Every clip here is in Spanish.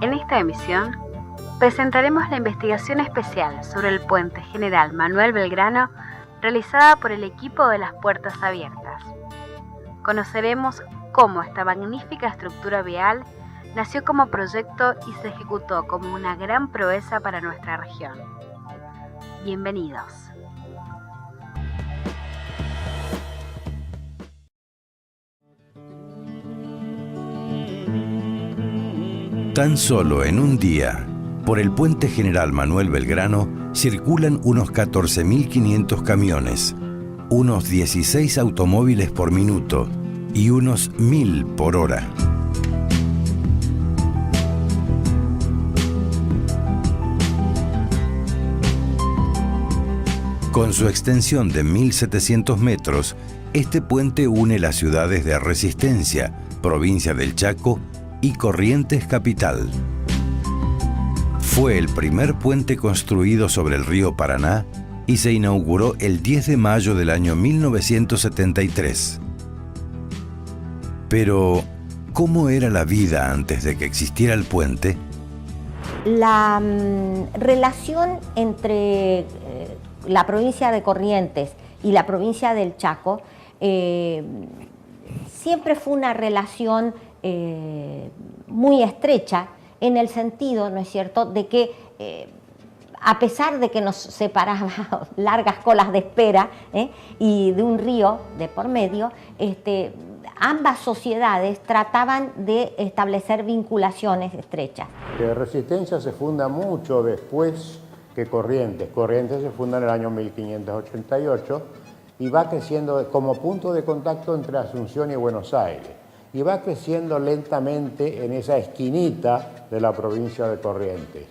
En esta emisión presentaremos la investigación especial sobre el puente General Manuel Belgrano realizada por el equipo de las Puertas Abiertas. Conoceremos cómo esta magnífica estructura vial nació como proyecto y se ejecutó como una gran proeza para nuestra región. Bienvenidos. Tan solo en un día, por el puente General Manuel Belgrano circulan unos 14.500 camiones, unos 16 automóviles por minuto y unos 1.000 por hora. Con su extensión de 1.700 metros, este puente une las ciudades de Resistencia, provincia del Chaco, y Corrientes capital. Fue el primer puente construido sobre el río Paraná y se inauguró el 10 de mayo del año 1973. Pero, ¿cómo era la vida antes de que existiera el puente? La relación entre la provincia de Corrientes y la provincia del Chaco siempre fue una relación muy estrecha, en el sentido, ¿no es cierto?, de que a pesar de que nos separaban largas colas de espera y de un río de por medio, ambas sociedades trataban de establecer vinculaciones estrechas. Resistencia se funda mucho después que Corrientes. Corrientes se funda en el año 1588 y va creciendo como punto de contacto entre Asunción y Buenos Aires. Y va creciendo lentamente en esa esquinita de la provincia de Corrientes.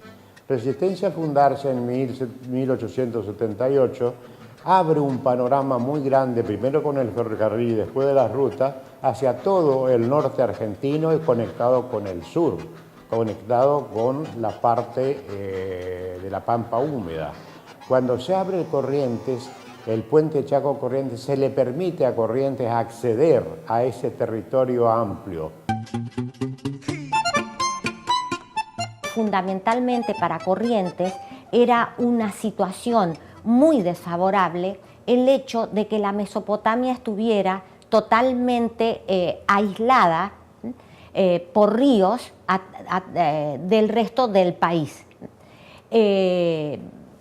Resistencia, al fundarse en 1878, abre un panorama muy grande, primero con el ferrocarril y después de las rutas, hacia todo el norte argentino y conectado con el sur, conectado con la parte de la Pampa húmeda. Cuando se abre Corrientes, el puente Chaco-Corrientes, se le permite a Corrientes acceder a ese territorio amplio. Fundamentalmente para Corrientes era una situación muy desfavorable el hecho de que la Mesopotamia estuviera totalmente aislada por ríos del resto del país.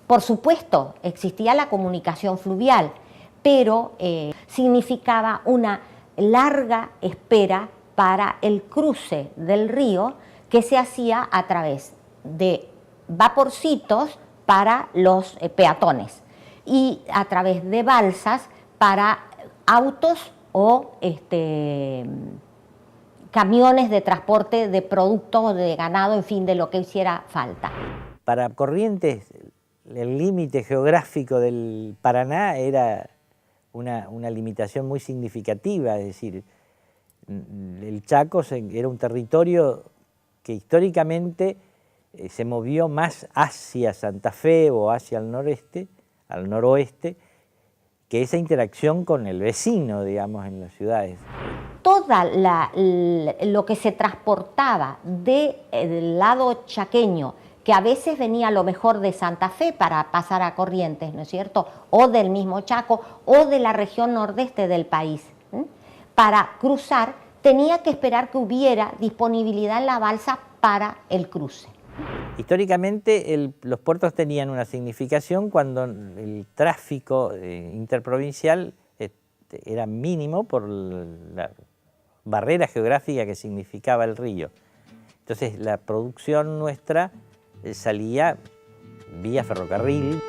Por supuesto, existía la comunicación fluvial, pero significaba una larga espera para el cruce del río que se hacía a través de vaporcitos para los peatones y a través de balsas para autos o camiones de transporte de productos, de ganado, en fin, de lo que hiciera falta. Para Corrientes, el límite geográfico del Paraná era una limitación muy significativa, es decir, el Chaco era un territorio que históricamente se movió más hacia Santa Fe o hacia el noreste, al noroeste, que esa interacción con el vecino, digamos, en las ciudades. Toda lo que se transportaba del lado chaqueño, que a veces venía a lo mejor de Santa Fe para pasar a Corrientes, ¿no es cierto?, o del mismo Chaco, o de la región nordeste del país, para cruzar, tenía que esperar que hubiera disponibilidad en la balsa para el cruce. Históricamente los puertos tenían una significación cuando el tráfico interprovincial era mínimo por la barrera geográfica que significaba el río. Entonces la producción nuestra salía vía ferrocarril.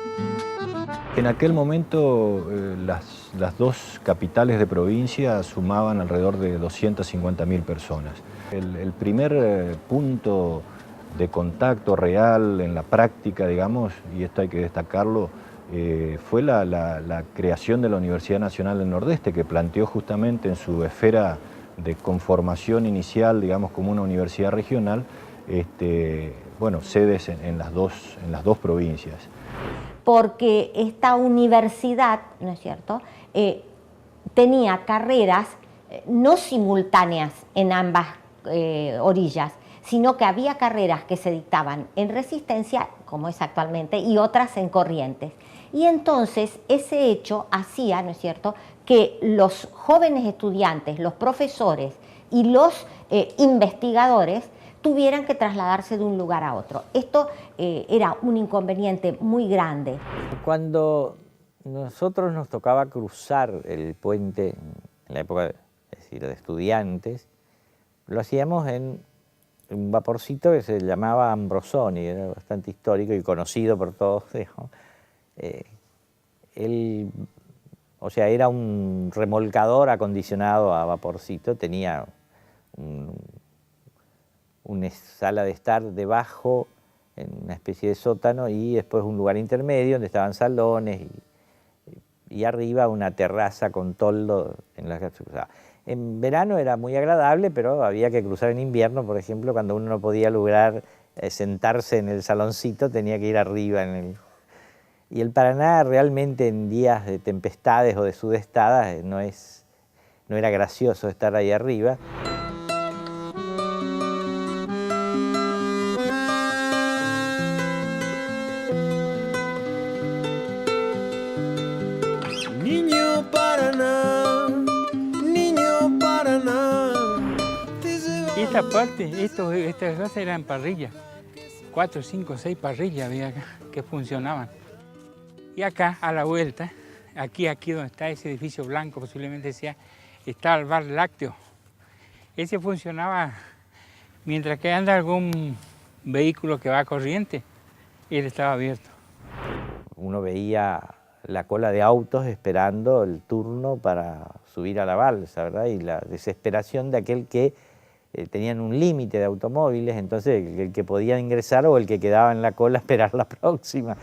En aquel momento las dos capitales de provincia sumaban alrededor de 250.000 personas. El primer punto de contacto real en la práctica, digamos, y esto hay que destacarlo, fue la creación de la Universidad Nacional del Nordeste, que planteó justamente en su esfera de conformación inicial, digamos, como una universidad regional, sedes en las dos provincias. Porque esta universidad, ¿no es cierto?, tenía carreras no simultáneas en ambas orillas, sino que había carreras que se dictaban en resistencia, como es actualmente, y otras en corrientes. Y entonces ese hecho hacía, ¿no es cierto?, que los jóvenes estudiantes, los profesores y los investigadores tuvieran que trasladarse de un lugar a otro. Esto era un inconveniente muy grande. Cuando nosotros nos tocaba cruzar el puente, en la época de estudiantes, lo hacíamos en un vaporcito que se llamaba Ambrosoni, era bastante histórico y conocido por todos. O sea, era un remolcador acondicionado a vaporcito, tenía una sala de estar debajo, en una especie de sótano, y después un lugar intermedio donde estaban salones y arriba una terraza con toldo en la que se cruzaba. En verano era muy agradable, pero había que cruzar en invierno, por ejemplo, cuando uno no podía lograr sentarse en el saloncito, tenía que ir arriba Y el Paraná realmente en días de tempestades o de sudestadas no era gracioso estar ahí arriba. Niño Paraná, niño Paraná. Esta parte, estas cosas eran parrillas. 4, 5, 6 parrillas había acá que funcionaban. Y acá, a la vuelta, aquí donde está ese edificio blanco, posiblemente está el bar lácteo. Ese funcionaba mientras que anda algún vehículo que va a corriente, él estaba abierto. Uno veía la cola de autos esperando el turno para subir a la balsa, ¿verdad? Y la desesperación de aquel que tenían un límite de automóviles, entonces el que podía ingresar o el que quedaba en la cola a esperar la próxima.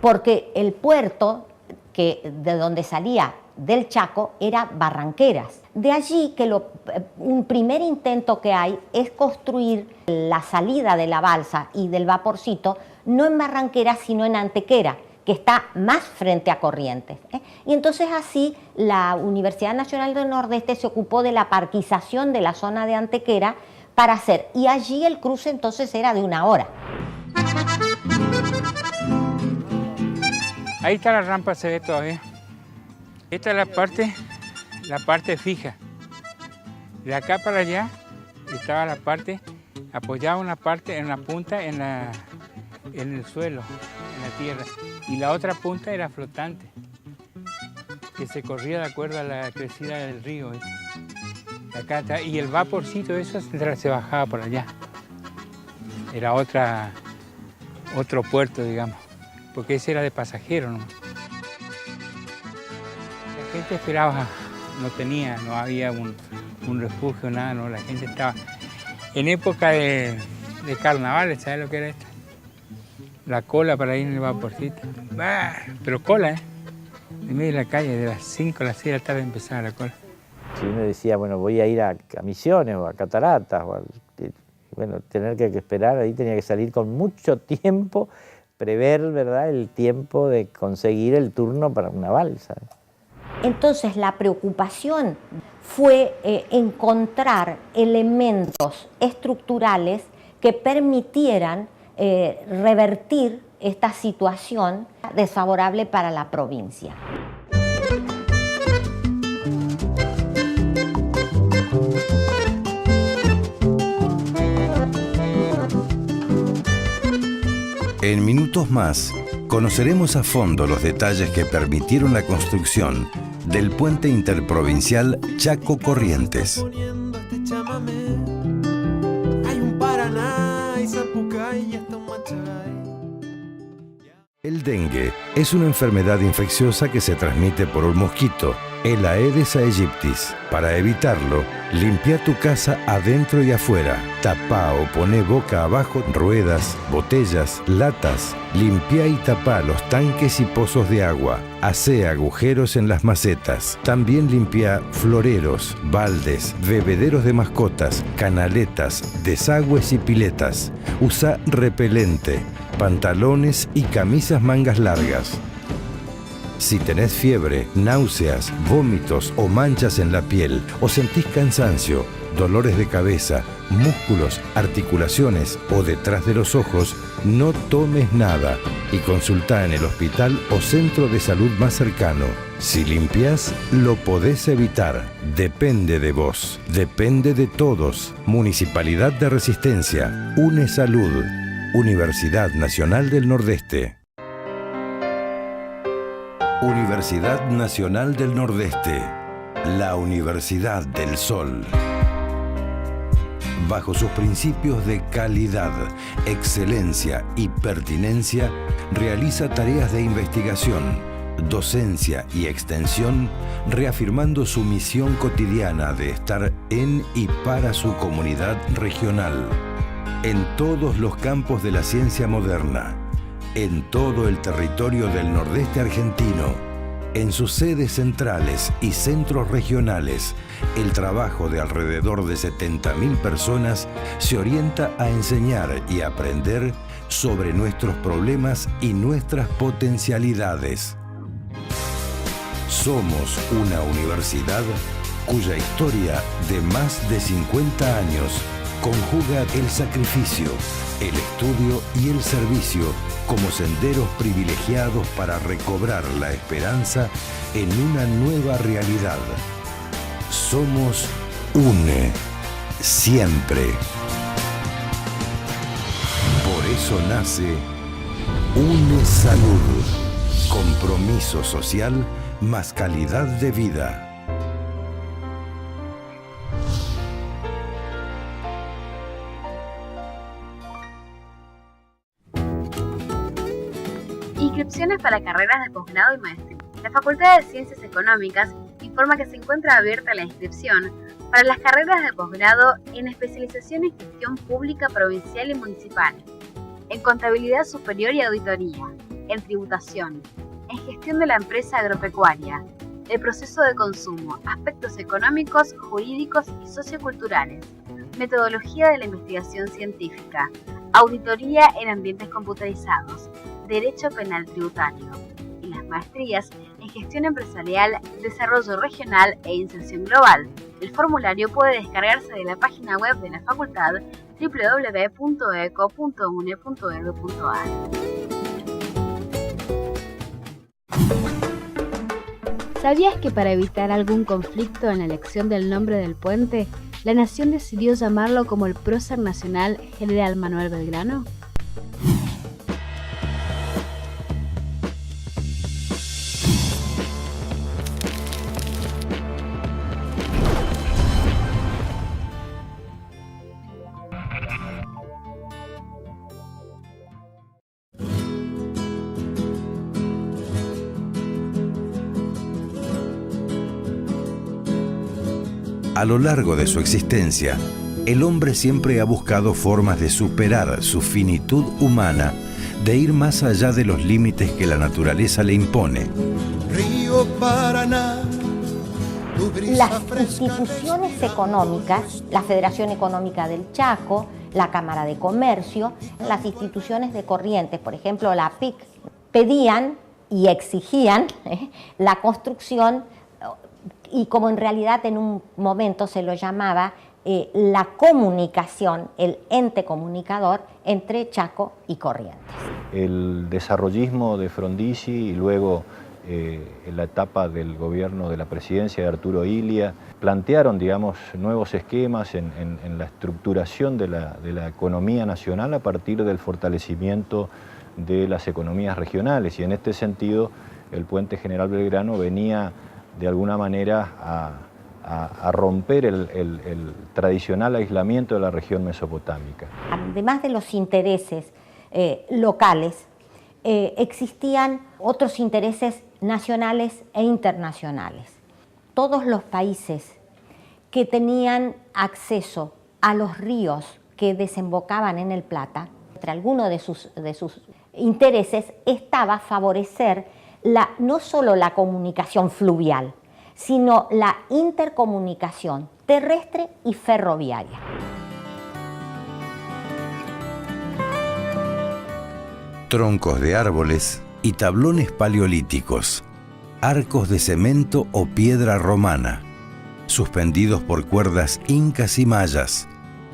Porque el puerto de donde salía del Chaco era Barranqueras. De allí que un primer intento que hay es construir la salida de la balsa y del vaporcito no en Barranqueras sino en Antequera, que está más frente a Corrientes. Y entonces así la Universidad Nacional del Nordeste se ocupó de la parquización de la zona de Antequera para hacer, y allí el cruce entonces era de 1 hora. Ahí está la rampa, se ve todavía. Esta es la parte fija. De acá para allá estaba la parte, apoyaba una parte en la punta en el suelo, en la tierra, y la otra punta era flotante, que se corría de acuerdo a la crecida del río. Acá está, y el vaporcito eso se bajaba por allá. Era otro puerto, digamos, porque ese era de pasajeros, ¿no? La gente esperaba, no había un refugio, nada, no, la gente estaba en época de carnavales, ¿sabes lo que era esto? La cola para ir en el vaporcito. Pero cola, en medio de la calle, de las 5 a las 6 de la tarde empezaba la cola. Si uno decía, bueno, voy a ir a Misiones o a Cataratas, bueno, tener que esperar, ahí tenía que salir con mucho tiempo, prever, ¿verdad?, el tiempo de conseguir el turno para una balsa. Entonces la preocupación fue encontrar elementos estructurales que permitieran revertir esta situación desfavorable para la provincia. En minutos más, conoceremos a fondo los detalles que permitieron la construcción del puente interprovincial Chaco-Corrientes. El dengue es una enfermedad infecciosa que se transmite por un mosquito, el Aedes aegyptis. Para evitarlo, limpia tu casa adentro y afuera. Tapá o poné boca abajo ruedas, botellas, latas. Limpia y tapá los tanques y pozos de agua. Hacé agujeros en las macetas. También limpia floreros, baldes, bebederos de mascotas, canaletas, desagües y piletas. Usa repelente, pantalones y camisas mangas largas. Si tenés fiebre, náuseas, vómitos o manchas en la piel o sentís cansancio, dolores de cabeza, músculos, articulaciones o detrás de los ojos, no tomes nada y consulta en el hospital o centro de salud más cercano. Si limpias, lo podés evitar. Depende de vos. Depende de todos. Municipalidad de Resistencia. UNE Salud. Universidad Nacional del Nordeste. Universidad Nacional del Nordeste. La Universidad del Sol. Bajo sus principios de calidad, excelencia y pertinencia, realiza tareas de investigación, docencia y extensión, reafirmando su misión cotidiana de estar en y para su comunidad regional, en todos los campos de la ciencia moderna, en todo el territorio del nordeste argentino. En sus sedes centrales y centros regionales, el trabajo de alrededor de 70.000 personas se orienta a enseñar y aprender sobre nuestros problemas y nuestras potencialidades. Somos una universidad cuya historia de más de 50 años conjuga el sacrificio, el estudio y el servicio como senderos privilegiados para recobrar la esperanza en una nueva realidad. Somos UNE, siempre. Por eso nace UNE Salud, compromiso social más calidad de vida. Inscripciones para carreras de posgrado y maestría. La Facultad de Ciencias Económicas informa que se encuentra abierta la inscripción para las carreras de posgrado en especialización en gestión pública provincial y municipal, en contabilidad superior y auditoría, en tributación, en gestión de la empresa agropecuaria, el proceso de consumo, aspectos económicos, jurídicos y socioculturales, metodología de la investigación científica, auditoría en ambientes computarizados, derecho penal tributario, y las maestrías en gestión empresarial, desarrollo regional e inserción global. El formulario puede descargarse de la página web de la facultad www.eco.une.edu.ar. ¿Sabías que para evitar algún conflicto en la elección del nombre del puente, la Nación decidió llamarlo como el prócer nacional General Manuel Belgrano? A lo largo de su existencia, el hombre siempre ha buscado formas de superar su finitud humana, de ir más allá de los límites que la naturaleza le impone. Río Paraná, tu brisa Las fresca instituciones económicas, la Federación Económica del Chaco, la Cámara de Comercio, las instituciones de Corrientes, por ejemplo la PIC, pedían y exigían la construcción, y como en realidad en un momento se lo llamaba la comunicación, el ente comunicador entre Chaco y Corrientes. El desarrollismo de Frondizi y luego en la etapa del gobierno de la presidencia de Arturo Illia plantearon, digamos, nuevos esquemas en la estructuración de la economía nacional a partir del fortalecimiento de las economías regionales, y en este sentido el Puente General Belgrano venía de alguna manera a romper el tradicional aislamiento de la región mesopotámica. Además de los intereses locales, existían otros intereses nacionales e internacionales. Todos los países que tenían acceso a los ríos que desembocaban en el Plata, entre algunos de sus intereses estaba favorecer no solo la comunicación fluvial, sino la intercomunicación terrestre y ferroviaria. Troncos de árboles y tablones paleolíticos, arcos de cemento o piedra romana, suspendidos por cuerdas incas y mayas,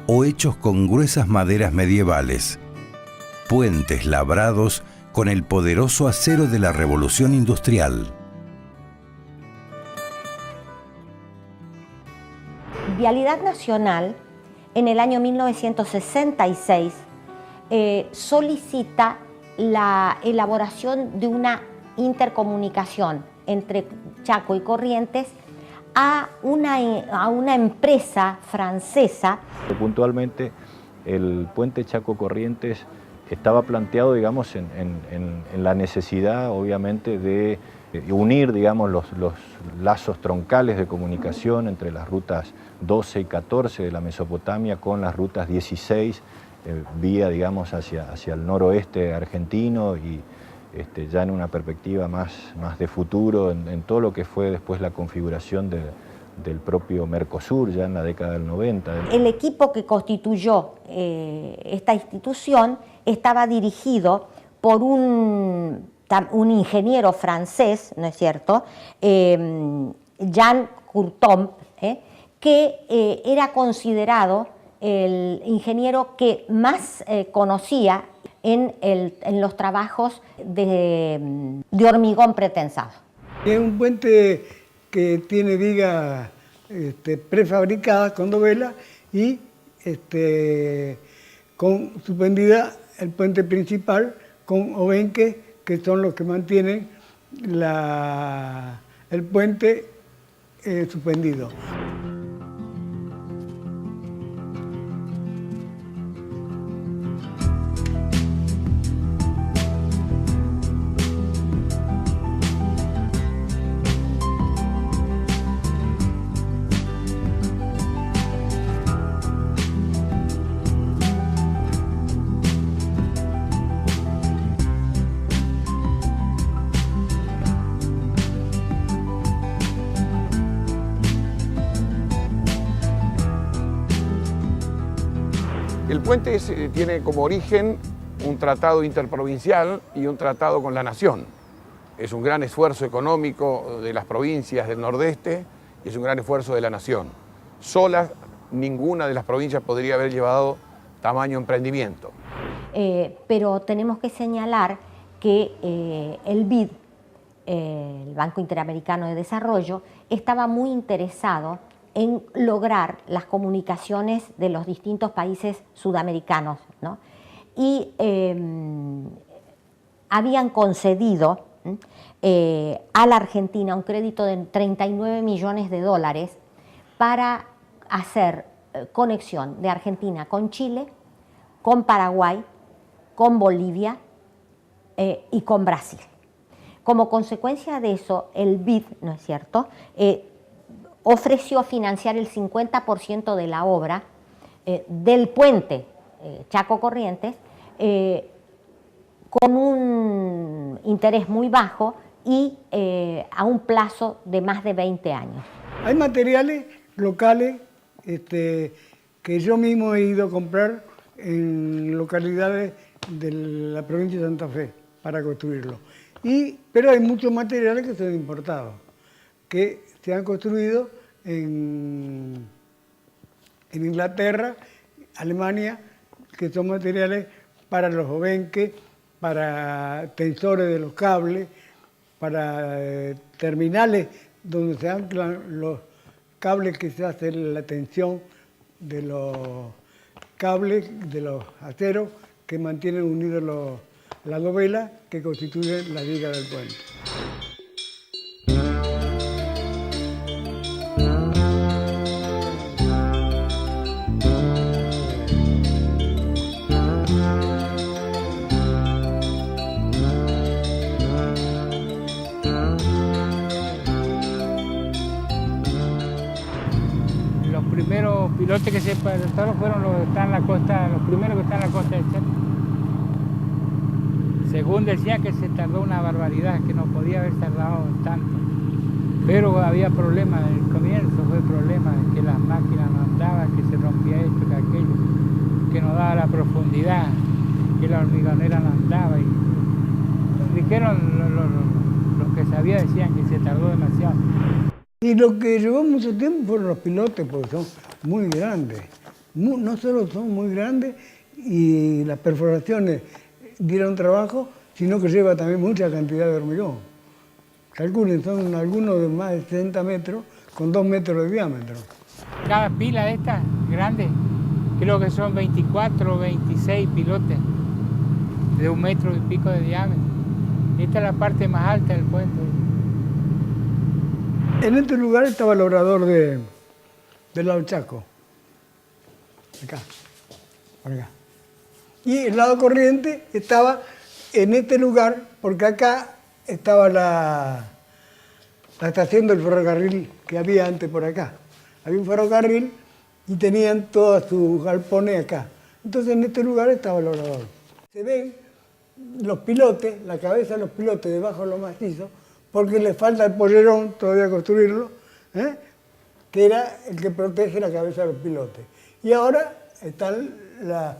o hechos con gruesas maderas medievales. Puentes labrados con el poderoso acero de la Revolución Industrial. Vialidad Nacional, en el año 1966, solicita la elaboración de una intercomunicación entre Chaco y Corrientes a una empresa francesa. Puntualmente, el puente Chaco-Corrientes estaba planteado, digamos, en la necesidad, obviamente, de unir, digamos, los lazos troncales de comunicación entre las rutas 12 y 14 de la Mesopotamia con las rutas 16, vía, digamos, hacia el noroeste argentino y ya en una perspectiva más de futuro, en todo lo que fue después la configuración del propio Mercosur, ya en la década del 90. El equipo que constituyó esta institución estaba dirigido por un ingeniero francés, ¿no es cierto?, Jean Courtomp, que era considerado el ingeniero que más conocía en los trabajos de hormigón pretensado. Es un puente que tiene vigas prefabricadas con dovela y con suspendida el puente principal con obenques, que son los que mantienen el puente suspendido. El puente tiene como origen un tratado interprovincial y un tratado con la nación. Es un gran esfuerzo económico de las provincias del nordeste y es un gran esfuerzo de la nación. Sola, ninguna de las provincias podría haber llevado tamaño emprendimiento. Pero tenemos que señalar que el BID, el Banco Interamericano de Desarrollo, estaba muy interesado en lograr las comunicaciones de los distintos países sudamericanos, ¿no? Y habían concedido a la Argentina un crédito de 39 millones de dólares para hacer conexión de Argentina con Chile, con Paraguay, con Bolivia y con Brasil. Como consecuencia de eso, el BID, ¿no es cierto?, ofreció financiar el 50% de la obra del puente Chaco-Corrientes con un interés muy bajo y a un plazo de más de 20 años. Hay materiales locales que yo mismo he ido a comprar en localidades de la provincia de Santa Fe para construirlo. Pero hay muchos materiales que son importados, que se han construido en Inglaterra, Alemania, que son materiales para los obenques, para tensores de los cables, para terminales donde se anclan los cables que se hace la tensión de los cables, de los aceros que mantienen unidos la dovela que constituyen la viga del puente. Los primeros pilotes que se presentaron fueron los que están en la costa, los primeros que están en la costa de Chaco. Según decían que se tardó una barbaridad, que no podía haber tardado tanto. Pero había problemas, el comienzo fue problema, que las máquinas no andaban, que se rompía esto, que aquello, que no daba la profundidad, que la hormigonera no andaba. Y dijeron, los que sabían decían que se tardó demasiado. Y lo que llevó mucho tiempo fueron los pilotes, porque son muy grandes. No solo son muy grandes y las perforaciones dieron trabajo, sino que lleva también mucha cantidad de hormigón. Calculen, son algunos de más de 60 metros con 2 metros de diámetro. Cada pila de estas grandes, creo que son 24 o 26 pilotes de 1 metro y pico de diámetro. Esta es la parte más alta del puente. En este lugar estaba el obrador del lado Chaco. Acá, por acá. Y el lado corriente estaba en este lugar, porque acá estaba la estación del ferrocarril que había antes por acá. Había un ferrocarril y tenían todos sus galpones acá. Entonces en este lugar estaba el obrador. Se ven los pilotes, la cabeza de los pilotes debajo de los macizos, porque les falta el pollerón todavía construirlo, que era el que protege la cabeza de los pilotes. Y ahora está la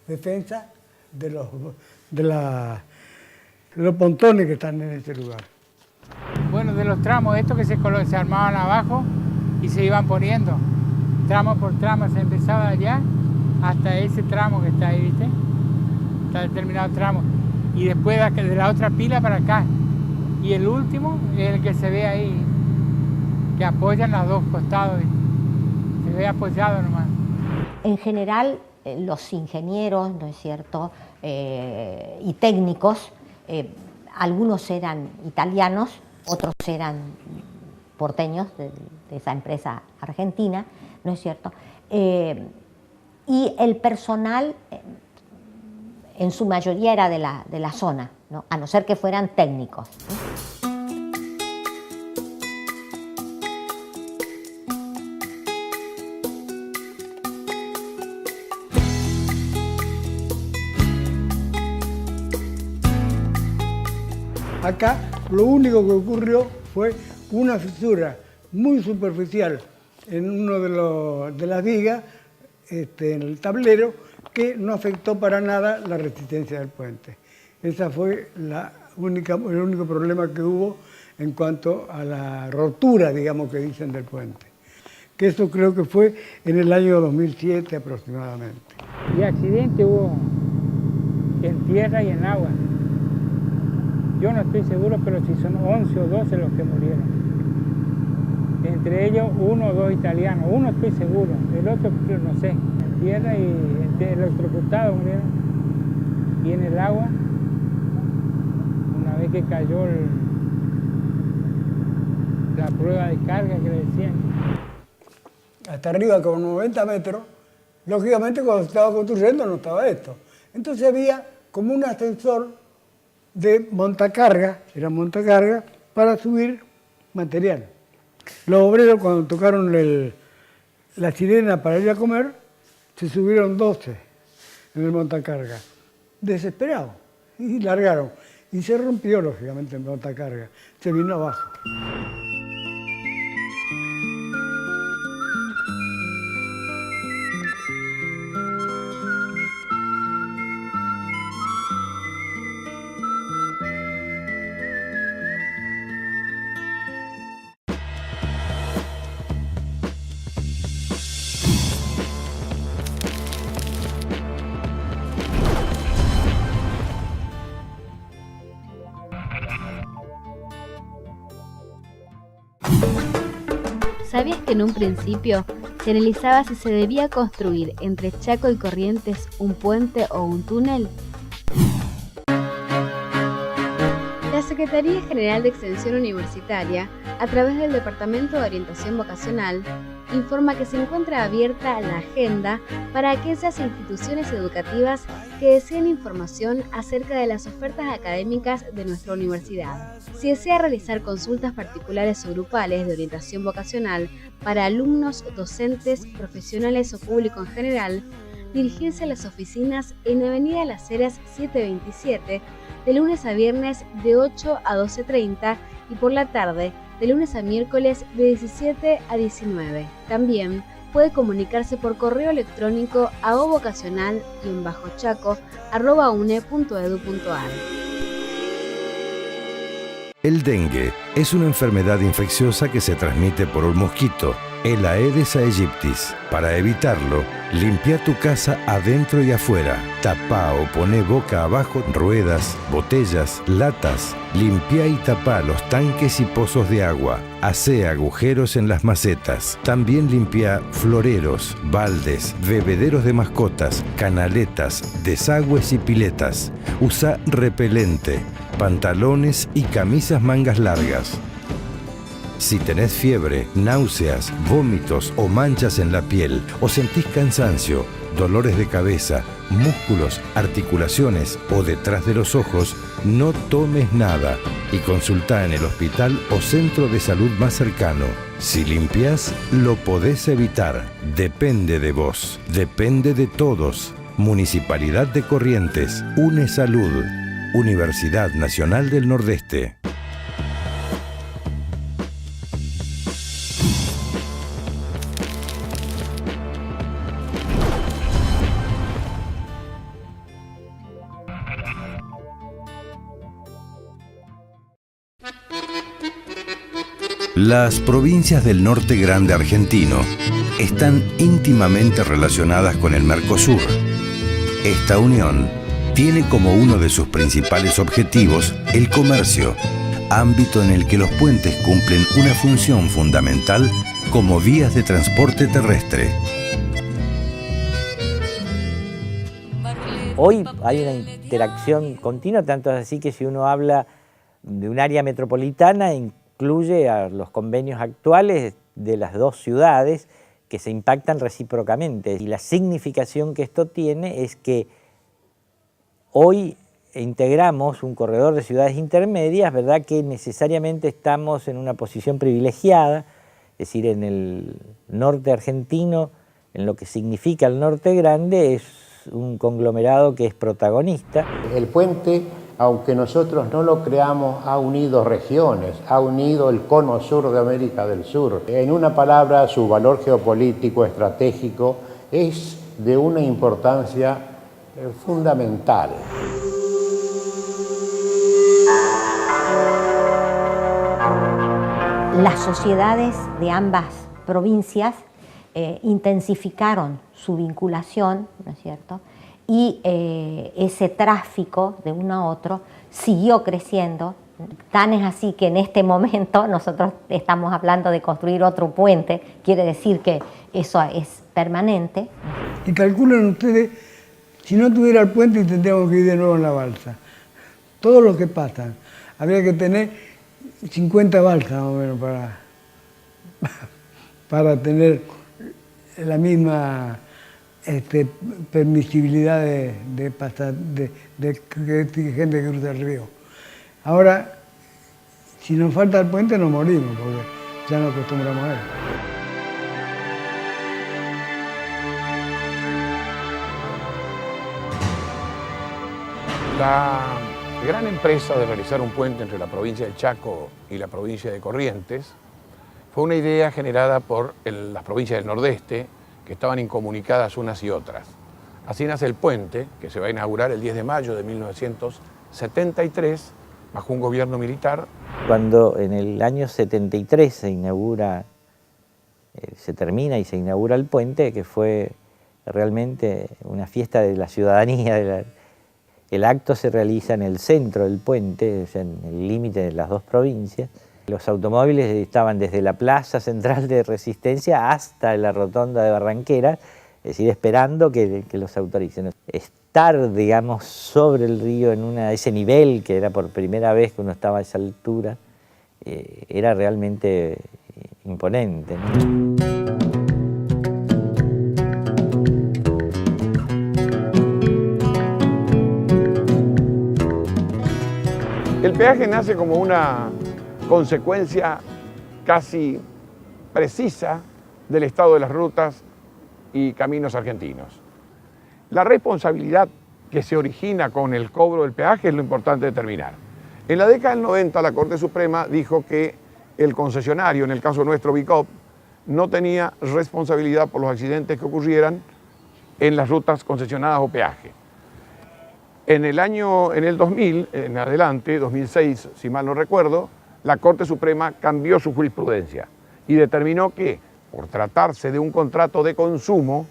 defensa de los pontones que están en ese lugar. Bueno, de los tramos, estos que se armaban abajo y se iban poniendo, tramo por tramo, se empezaba allá hasta ese tramo que está ahí, ¿viste? Está determinado tramo. Y después de la otra pila para acá. Y el último es el que se ve ahí, que apoyan los dos costados, ¿viste? Se ve apoyado nomás. En general, los ingenieros, ¿no es cierto?, y técnicos, algunos eran italianos, otros eran porteños de esa empresa argentina, ¿no es cierto? Y el personal, en su mayoría, era de la zona, ¿no? A no ser que fueran técnicos, ¿no? Acá lo único que ocurrió fue una fisura muy superficial en uno de las vigas, en el tablero, que no afectó para nada la resistencia del puente. Ese fue el único problema que hubo en cuanto a la rotura, digamos, que dicen del puente. Que eso creo que fue en el año 2007 aproximadamente. Y accidente hubo en tierra y en agua. Yo no estoy seguro, pero si son 11 o 12 los que murieron. Entre ellos 1 o 2 italianos, uno estoy seguro, el otro no sé. En tierra y electrocutados murieron. Y en el agua, una vez que cayó la prueba de carga que le decían. Hasta arriba, con 90 metros, lógicamente cuando se estaba construyendo no estaba esto. Entonces había como un ascensor de montacarga, era montacarga, para subir material. Los obreros, cuando tocaron la sirena para ir a comer, se subieron 12 en el montacarga, desesperados, y largaron. Y se rompió, lógicamente, el montacarga, se vino abajo. ¿Sabías que en un principio se analizaba si se debía construir entre Chaco y Corrientes un puente o un túnel? La Secretaría General de Extensión Universitaria, a través del Departamento de Orientación Vocacional, informa que se encuentra abierta la agenda para aquellas instituciones educativas que deseen información acerca de las ofertas académicas de nuestra universidad. Si desea realizar consultas particulares o grupales de orientación vocacional para alumnos, docentes, profesionales o público en general, dirigirse a las oficinas en Avenida Las Heras 727, de lunes a viernes de 8 a 12:30 y por la tarde, de lunes a miércoles de 17 a 19. También puede comunicarse por correo electrónico a ovocacional_chaco@une.edu.ar. El dengue es una enfermedad infecciosa que se transmite por un mosquito, el Aedes aegyptis. Para evitarlo, limpia tu casa adentro y afuera. Tapá o poné boca abajo ruedas, botellas, latas. Limpia y tapá los tanques y pozos de agua. Hacé agujeros en las macetas. También limpia floreros, baldes, bebederos de mascotas, canaletas, desagües y piletas. Usa repelente, pantalones y camisas mangas largas. Si tenés fiebre, náuseas, vómitos o manchas en la piel, o sentís cansancio, dolores de cabeza, músculos, articulaciones o detrás de los ojos, no tomes nada y consultá en el hospital o centro de salud más cercano. Si limpiás, lo podés evitar. Depende de vos. Depende de todos. Municipalidad de Corrientes. UNE Salud. Universidad Nacional del Nordeste. Las provincias del norte grande argentino están íntimamente relacionadas con el Mercosur. Esta unión tiene como uno de sus principales objetivos el comercio, ámbito en el que los puentes cumplen una función fundamental como vías de transporte terrestre. Hoy hay una interacción continua, tanto es así que si uno habla de un área metropolitana, incluye a los convenios actuales de las dos ciudades que se impactan recíprocamente. Y la significación que esto tiene es que hoy integramos un corredor de ciudades intermedias, ¿verdad?, que necesariamente estamos en una posición privilegiada, es decir, en el norte argentino, en lo que significa el norte grande, es un conglomerado que es protagonista. El puente, aunque nosotros no lo creamos, ha unido regiones, ha unido el cono sur de América del Sur. En una palabra, su valor geopolítico, estratégico, es de una importancia fundamental. Las sociedades de ambas provincias intensificaron su vinculación, ¿no es cierto?, y ese tráfico de uno a otro siguió creciendo. Tan es así que en este momento nosotros estamos hablando de construir otro puente, quiere decir que eso es permanente. Y calculen ustedes, si no tuviera el puente tendríamos que ir de nuevo en la balsa. Todo lo que pasa, habría que tener 50 balsas más o menos para tener la misma permisibilidad de pasar, de gente que cruza el río. Ahora, si nos falta el puente nos morimos, porque ya nos acostumbramos a él. La gran empresa de realizar un puente entre la provincia del Chaco y la provincia de Corrientes fue una idea generada por las provincias del Nordeste, que estaban incomunicadas unas y otras. Así nace el puente, que se va a inaugurar el 10 de mayo de 1973, bajo un gobierno militar. Cuando en el año 73 se termina y se inaugura el puente, que fue realmente una fiesta de la ciudadanía. El acto se realiza en el centro del puente, o sea, en el límite de las dos provincias. Los automóviles estaban desde la plaza central de Resistencia hasta la rotonda de Barranquera, es decir, esperando que los autoricen. Estar, digamos, sobre el río en ese nivel, que era por primera vez que uno estaba a esa altura, era realmente imponente, ¿no? El peaje nace como una consecuencia casi precisa del estado de las rutas y caminos argentinos. La responsabilidad que se origina con el cobro del peaje es lo importante determinar. En la década del 90 la Corte Suprema dijo que el concesionario, en el caso nuestro BICOP, no tenía responsabilidad por los accidentes que ocurrieran en las rutas concesionadas o peaje. En el 2000, en adelante, 2006, si mal no recuerdo, la Corte Suprema cambió su jurisprudencia y determinó que, por tratarse de un contrato de consumo,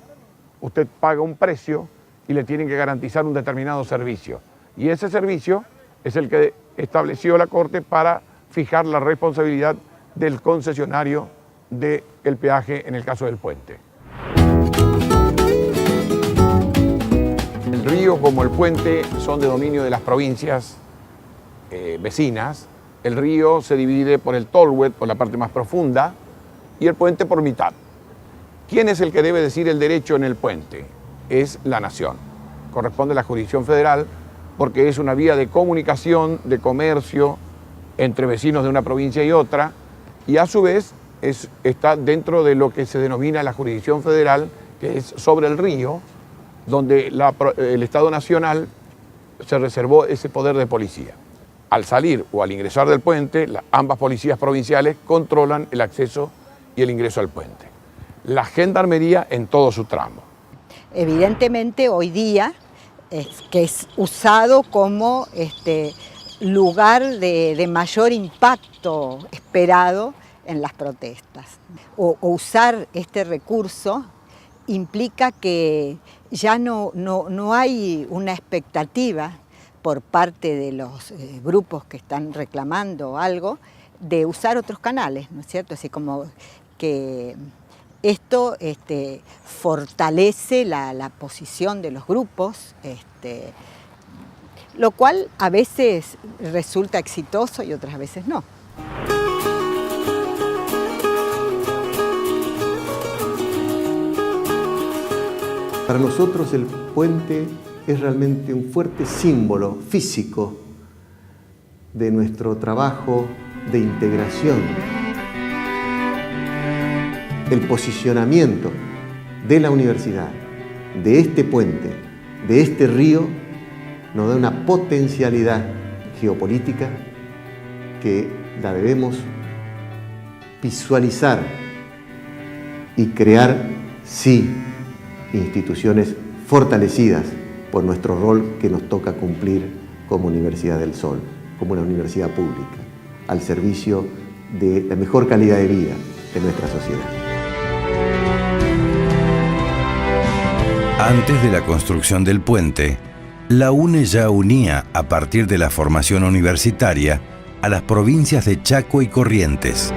usted paga un precio y le tienen que garantizar un determinado servicio. Y ese servicio es el que estableció la Corte para fijar la responsabilidad del concesionario del peaje en el caso del puente. El río como el puente son de dominio de las provincias vecinas. El río se divide por el Tolwet, por la parte más profunda, y el puente por mitad. ¿Quién es el que debe decir el derecho en el puente? Es la nación. Corresponde a la jurisdicción federal porque es una vía de comunicación, de comercio entre vecinos de una provincia y otra, y a su vez está dentro de lo que se denomina la jurisdicción federal, que es sobre el río, donde el Estado Nacional se reservó ese poder de policía. Al salir o al ingresar del puente, ambas policías provinciales controlan el acceso y el ingreso al puente. La gendarmería en todo su tramo. Evidentemente hoy día que es usado como lugar de mayor impacto esperado en las protestas. O usar este recurso implica que ya no hay una expectativa por parte de los grupos que están reclamando algo de usar otros canales, ¿no es cierto? Así como que esto fortalece la posición de los grupos, lo cual a veces resulta exitoso y otras veces no. Para nosotros el puente es realmente un fuerte símbolo físico de nuestro trabajo de integración. El posicionamiento de la universidad, de este puente, de este río, nos da una potencialidad geopolítica que la debemos visualizar y crear, sí, instituciones fortalecidas por nuestro rol que nos toca cumplir como Universidad del Sol, como una universidad pública, al servicio de la mejor calidad de vida de nuestra sociedad. Antes de la construcción del puente, la UNE ya unía, a partir de la formación universitaria, a las provincias de Chaco y Corrientes.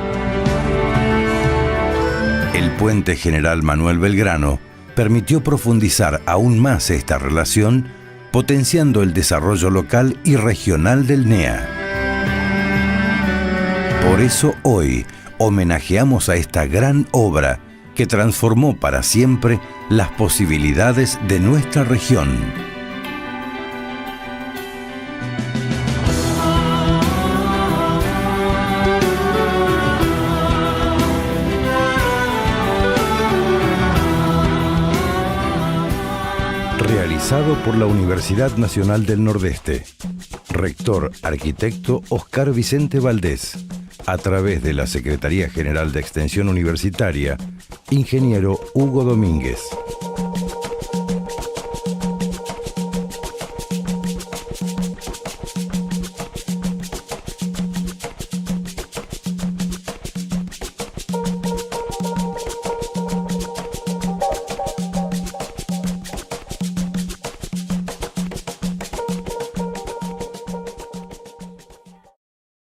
El puente General Manuel Belgrano permitió profundizar aún más esta relación, potenciando el desarrollo local y regional del NEA. Por eso hoy homenajeamos a esta gran obra que transformó para siempre las posibilidades de nuestra región. Realizado por la Universidad Nacional del Nordeste. Rector, arquitecto Oscar Vicente Valdés. A través de la Secretaría General de Extensión Universitaria, ingeniero Hugo Domínguez.